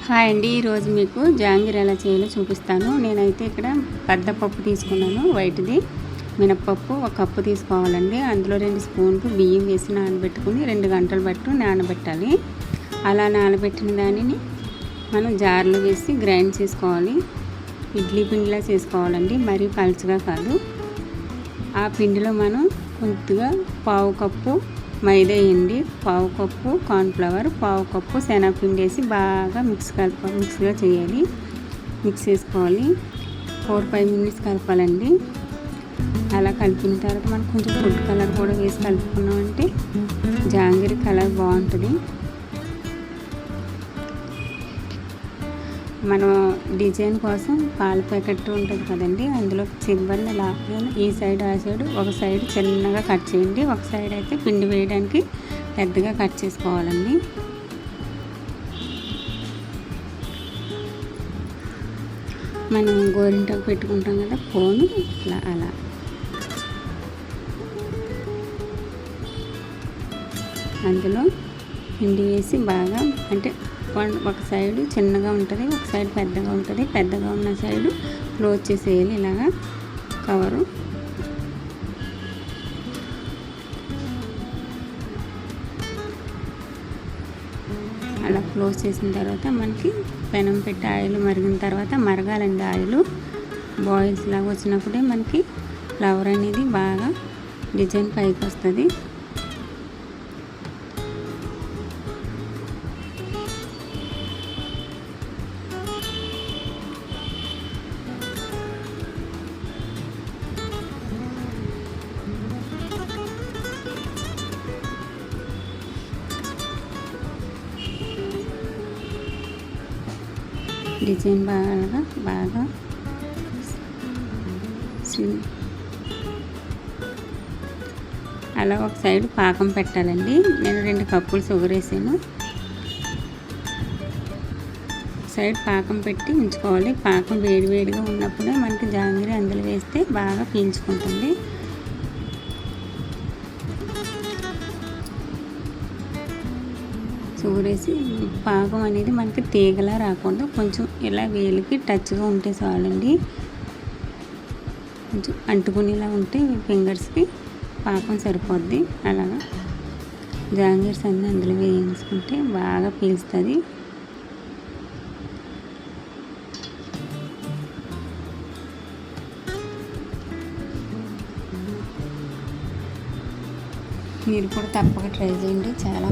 Hi అండి, ఈరోజు మీకు జాంగీర్ ఎలా చేయాలో చూపిస్తాను. నేనైతే ఇక్కడ పెద్దపప్పు తీసుకున్నాను, వైట్ది మినప్పప్పు 1 కప్పు తీసుకోవాలండి. అందులో 2 స్పూన్లు బియ్యం వేసి నానబెట్టుకుని 2 గంటల పట్టు నానబెట్టాలి. అలా నానబెట్టిన దానిని మనం జార్లో వేసి గ్రైండ్ చేసుకోవాలి. ఇడ్లీ పిండిలా చేసుకోవాలండి, మరీ పలుచగా కాదు. ఆ పిండిలో మనం కొద్దిగా 1/2 కప్పు మైదా వేయండి, 1/2 కప్పు కార్న్ఫ్లవర్, 1/2 కప్పు శనగపిండి వేసి బాగా మిక్స్గా చేయాలి. మిక్స్ చేసుకోవాలి. 4-5 మినిట్స్ కలపాలండి. అలా కలిపిన తర్వాత మనం కొంచెం ఫుడ్ కలర్ కూడా వేసి కలుపుకున్నామంటే జాంగీర్ కలర్ బాగుంటుంది. మనం డిజైన్ కోసం పాల ప్యాకెట్ ఉంటుంది కదండి, అందులో చివరిని ఈ సైడ్ ఆ సైడ్ ఒక సైడ్ చిన్నగా కట్ చేయండి, ఒక సైడ్ అయితే పిండి వేయడానికి పెద్దగా కట్ చేసుకోవాలండి. మనం గోరింటాకు పెట్టుకుంటాం కదా కోను, అలా అందులో పిండి వేసి బాగా, అంటే ఒక సైడు చిన్నగా ఉంటుంది, ఒక సైడ్ పెద్దగా ఉంటుంది. పెద్దగా ఉన్న సైడు క్లోజ్ చేసేయాలి ఇలాగా కవరు. అలా క్లోజ్ చేసిన తర్వాత మనకి పెనం పెట్టి ఆయిల్ మరిగిన తర్వాత మరగాలండి. ఆయిల్ బాయిల్స్ లాగా వచ్చినప్పుడే మనకి ఫ్లవర్ అనేది బాగా డిజైన్ పైకి వస్తుంది. డిజైన్ బాగా అలా ఒక సైడ్ పాకం పెట్టాలండి. నేను 2 కప్పులు షుగర్ వేసాను. సైడ్ పాకం పెట్టి ఉంచుకోవాలి. పాకం వేడిగా ఉన్నప్పుడే మనకి జాంగీర్ అందులో వేస్తే బాగా పీల్చుకుంటుంది. షుగర్ వేసి పాకం అనేది మనకి తీగలా రాకుండా కొంచెం ఇలా వేలికి టచ్గా ఉంటే చాలండి. కొంచెం అంటుకునేలా ఉంటే ఫింగర్స్కి పాకం సరిపోద్ది. అలాగా జాంగీర్స్ అన్నీ అందులో వేయించుకుంటే బాగా పీల్చుతుంది. మీరు కూడా తప్పక ట్రై చేయండి. చాలా